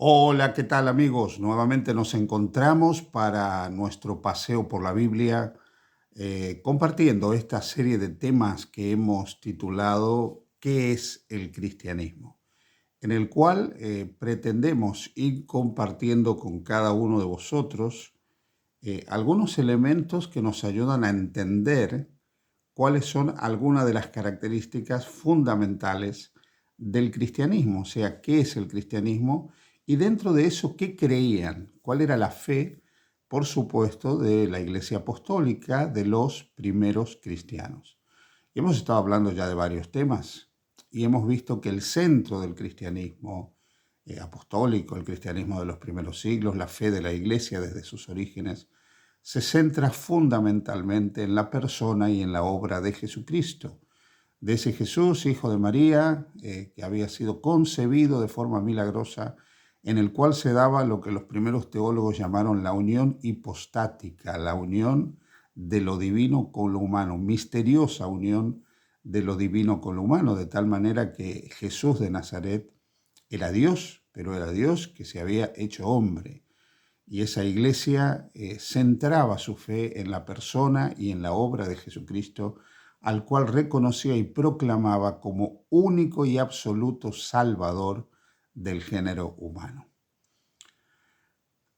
Hola, ¿qué tal amigos? Nuevamente nos encontramos para nuestro paseo por la Biblia, compartiendo esta serie de temas que hemos titulado ¿Qué es el cristianismo? En el cual pretendemos ir compartiendo con cada uno de vosotros algunos elementos que nos ayudan a entender cuáles son algunas de las características fundamentales del cristianismo, o sea, qué es el cristianismo y dentro de eso, qué creían, cuál era la fe, por supuesto, de la Iglesia Apostólica, de los primeros cristianos. Y hemos estado hablando ya de varios temas y hemos visto que el centro del cristianismo apostólico, el cristianismo de los primeros siglos, la fe de la Iglesia desde sus orígenes, se centra fundamentalmente en la persona y en la obra de Jesucristo, de ese Jesús, hijo de María, que había sido concebido de forma milagrosa, en el cual se daba lo que los primeros teólogos llamaron la unión hipostática, la unión de lo divino con lo humano, misteriosa unión de lo divino con lo humano, de tal manera que Jesús de Nazaret era Dios, pero era Dios que se había hecho hombre. Y esa iglesia centraba su fe en la persona y en la obra de Jesucristo, al cual reconocía y proclamaba como único y absoluto Salvador del género humano.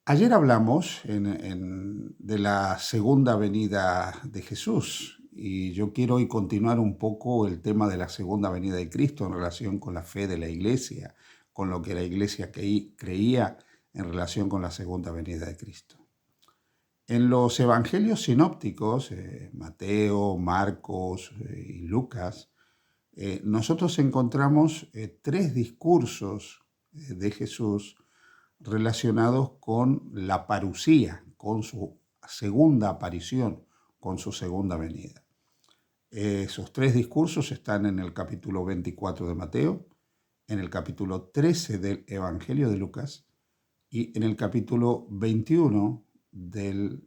Ayer hablamos de la segunda venida de Jesús y yo quiero hoy continuar un poco el tema de la segunda venida de Cristo en relación con la fe de la iglesia, con lo que la iglesia creía en relación con la segunda venida de Cristo. En los evangelios sinópticos, Mateo, Marcos y Lucas, nosotros encontramos tres discursos de Jesús relacionados con la parusía, con su segunda aparición, con su segunda venida. Esos tres discursos están en el capítulo 24 de Mateo, en el capítulo 13 del Evangelio de Lucas y en el capítulo 21 en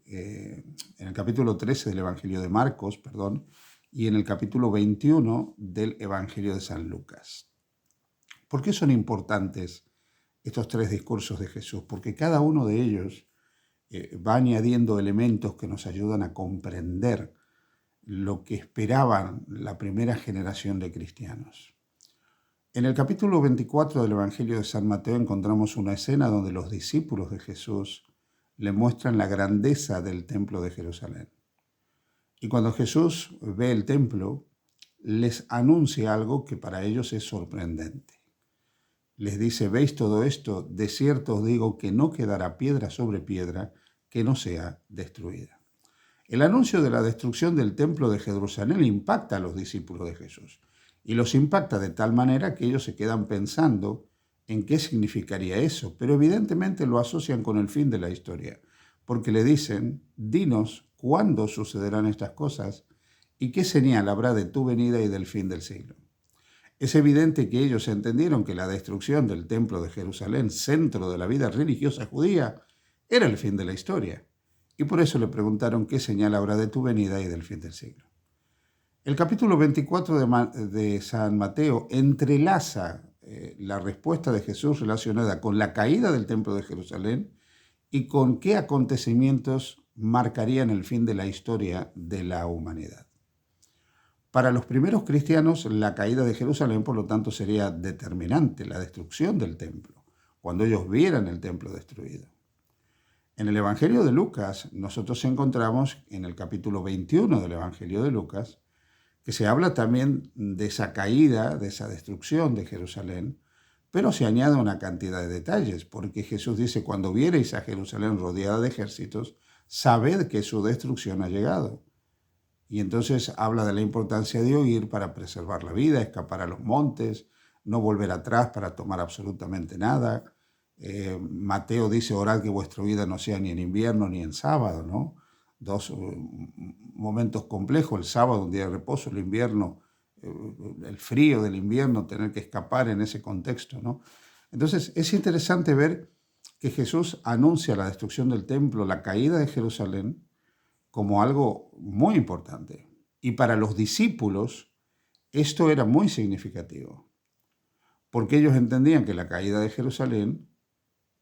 el capítulo 13 del Evangelio de Marcos, perdón, y en el capítulo 21 del Evangelio de San Lucas. ¿Por qué son importantes estos tres discursos de Jesús? Porque cada uno de ellos va añadiendo elementos que nos ayudan a comprender lo que esperaban la primera generación de cristianos. En el capítulo 24 del Evangelio de San Mateo encontramos una escena donde los discípulos de Jesús le muestran la grandeza del templo de Jerusalén. Y cuando Jesús ve el templo, les anuncia algo que para ellos es sorprendente. Les dice, ¿veis todo esto? De cierto os digo que no quedará piedra sobre piedra que no sea destruida. El anuncio de la destrucción del templo de Jerusalén impacta a los discípulos de Jesús y los impacta de tal manera que ellos se quedan pensando en qué significaría eso, pero evidentemente lo asocian con el fin de la historia, porque le dicen, dinos cuándo sucederán estas cosas y qué señal habrá de tu venida y del fin del siglo. Es evidente que ellos entendieron que la destrucción del templo de Jerusalén, centro de la vida religiosa judía, era el fin de la historia, y por eso le preguntaron qué señal habrá de tu venida y del fin del siglo. El capítulo 24 de San Mateo entrelaza la respuesta de Jesús relacionada con la caída del templo de Jerusalén y con qué acontecimientos marcarían el fin de la historia de la humanidad. Para los primeros cristianos, la caída de Jerusalén, por lo tanto, sería determinante, la destrucción del templo, cuando ellos vieran el templo destruido. En el Evangelio de Lucas, nosotros encontramos en el capítulo 21 del Evangelio de Lucas, que se habla también de esa caída, de esa destrucción de Jerusalén, pero se añade una cantidad de detalles, porque Jesús dice, cuando viereis a Jerusalén rodeada de ejércitos, sabed que su destrucción ha llegado. Y entonces habla de la importancia de huir para preservar la vida, escapar a los montes, no volver atrás para tomar absolutamente nada. Mateo dice, orad que vuestra vida no sea ni en invierno ni en sábado, ¿no? Dos momentos complejos, el sábado, un día de reposo, el invierno, el frío del invierno, tener que escapar en ese contexto, ¿no? Entonces es interesante ver que Jesús anuncia la destrucción del templo, la caída de Jerusalén, como algo muy importante. Y para los discípulos esto era muy significativo, porque ellos entendían que la caída de Jerusalén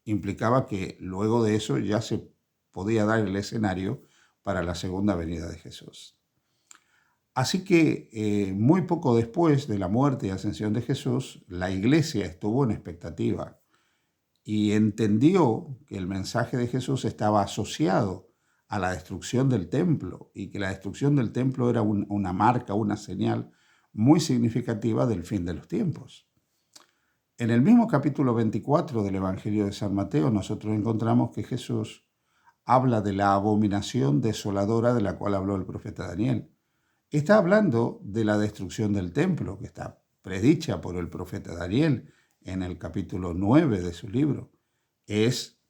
implicaba que luego de eso ya se podía dar el escenario para la segunda venida de Jesús. Así que muy poco después de la muerte y ascensión de Jesús, la iglesia estuvo en expectativa y entendió que el mensaje de Jesús estaba asociado a la destrucción del templo y que la destrucción del templo era una marca, una señal muy significativa del fin de los tiempos. En el mismo capítulo 24 del Evangelio de San Mateo nosotros encontramos que Jesús habla de la abominación desoladora de la cual habló el profeta Daniel. Está hablando de la destrucción del templo, que está predicha por el profeta Daniel en el capítulo 9 de su libro. Es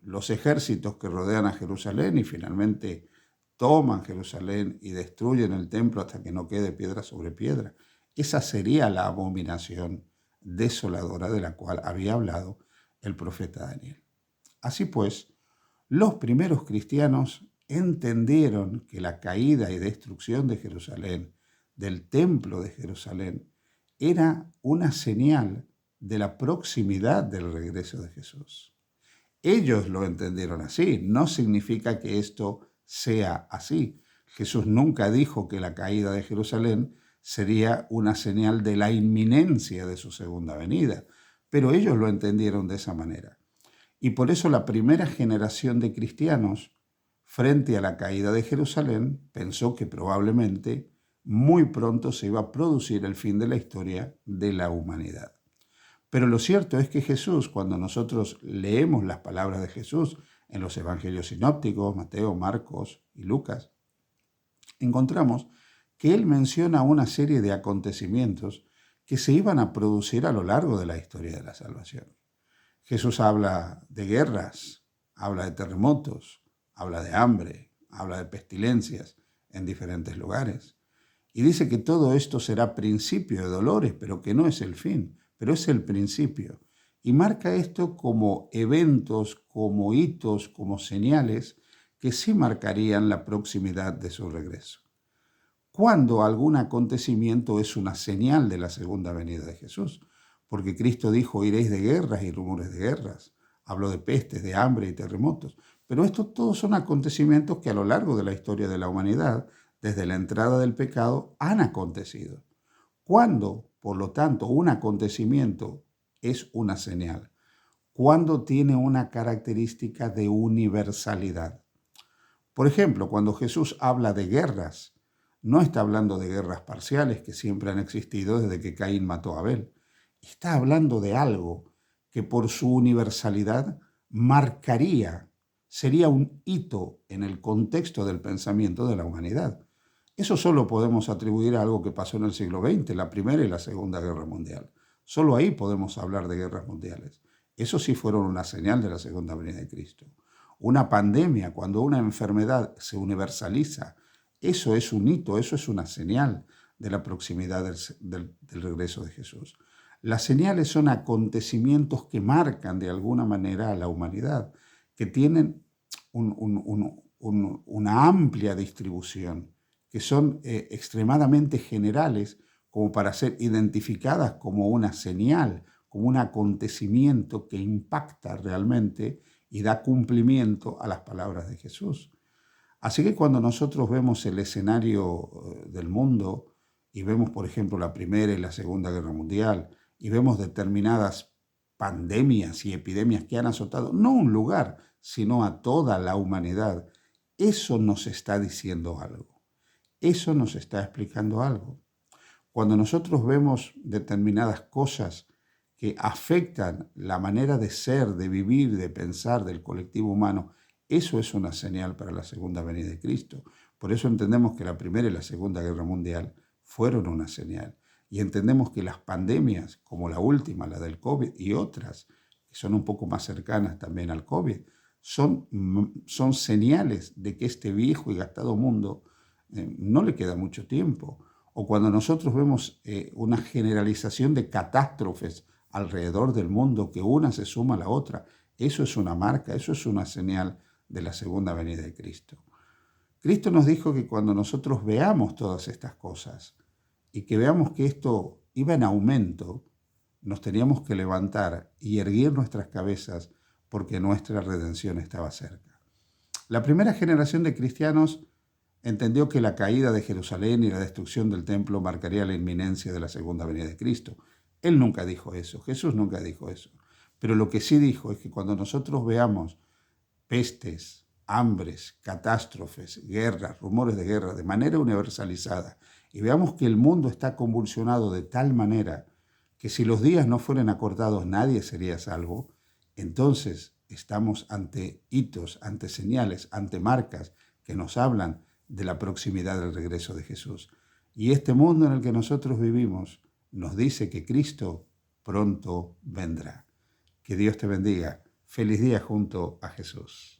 los ejércitos que rodean a Jerusalén y finalmente toman Jerusalén y destruyen el templo hasta que no quede piedra sobre piedra. Esa sería la abominación desoladora de la cual había hablado el profeta Daniel. Así pues, los primeros cristianos entendieron que la caída y destrucción de Jerusalén, del templo de Jerusalén, era una señal de la proximidad del regreso de Jesús. Ellos lo entendieron así, no significa que esto sea así. Jesús nunca dijo que la caída de Jerusalén sería una señal de la inminencia de su segunda venida, pero ellos lo entendieron de esa manera. Y por eso la primera generación de cristianos, frente a la caída de Jerusalén, pensó que probablemente muy pronto se iba a producir el fin de la historia de la humanidad. Pero lo cierto es que Jesús, cuando nosotros leemos las palabras de Jesús en los evangelios sinópticos, Mateo, Marcos y Lucas, encontramos que él menciona una serie de acontecimientos que se iban a producir a lo largo de la historia de la salvación. Jesús habla de guerras, habla de terremotos, habla de hambre, habla de pestilencias en diferentes lugares. Y dice que todo esto será principio de dolores, pero que no es el fin, pero es el principio. Y marca esto como eventos, como hitos, como señales que sí marcarían la proximidad de su regreso. ¿Cuándo algún acontecimiento es una señal de la segunda venida de Jesús? Porque Cristo dijo, oiréis de guerras y rumores de guerras. Habló de pestes, de hambre y terremotos. Pero estos todos son acontecimientos que a lo largo de la historia de la humanidad, desde la entrada del pecado, han acontecido. ¿Cuándo, por lo tanto, un acontecimiento es una señal? ¿Cuándo tiene una característica de universalidad? Por ejemplo, cuando Jesús habla de guerras, no está hablando de guerras parciales que siempre han existido desde que Caín mató a Abel. Está hablando de algo que por su universalidad marcaría, sería un hito en el contexto del pensamiento de la humanidad. Eso solo podemos atribuir a algo que pasó en el siglo XX, la Primera y la Segunda Guerra Mundial. Solo ahí podemos hablar de guerras mundiales. Eso sí fueron una señal de la segunda venida de Cristo. Una pandemia, cuando una enfermedad se universaliza, eso es un hito, eso es una señal de la proximidad del regreso de Jesús. Las señales son acontecimientos que marcan de alguna manera a la humanidad, que tienen una amplia distribución, que son extremadamente generales como para ser identificadas como una señal, como un acontecimiento que impacta realmente y da cumplimiento a las palabras de Jesús. Así que cuando nosotros vemos el escenario del mundo y vemos, por ejemplo, la Primera y la Segunda Guerra Mundial y vemos determinadas pandemias y epidemias que han azotado no un lugar, sino a toda la humanidad, eso nos está diciendo algo. Eso nos está explicando algo. Cuando nosotros vemos determinadas cosas que afectan la manera de ser, de vivir, de pensar del colectivo humano, eso es una señal para la segunda venida de Cristo. Por eso entendemos que la Primera y la Segunda Guerra Mundial fueron una señal. Y entendemos que las pandemias, como la última, la del COVID, y otras, que son un poco más cercanas también al COVID, son señales de que este viejo y gastado mundo no le queda mucho tiempo. O cuando nosotros vemos una generalización de catástrofes alrededor del mundo, que una se suma a la otra, eso es una marca, eso es una señal de la segunda venida de Cristo. Cristo nos dijo que cuando nosotros veamos todas estas cosas y que veamos que esto iba en aumento, nos teníamos que levantar y erguir nuestras cabezas porque nuestra redención estaba cerca. La primera generación de cristianos entendió que la caída de Jerusalén y la destrucción del templo marcaría la inminencia de la segunda venida de Cristo. Él nunca dijo eso, Jesús nunca dijo eso. Pero lo que sí dijo es que cuando nosotros veamos pestes, hambres, catástrofes, guerras, rumores de guerra de manera universalizada, y veamos que el mundo está convulsionado de tal manera que si los días no fueran acortados nadie sería salvo, entonces estamos ante hitos, ante señales, ante marcas que nos hablan de la proximidad del regreso de Jesús. Y este mundo en el que nosotros vivimos nos dice que Cristo pronto vendrá. Que Dios te bendiga. Feliz día junto a Jesús.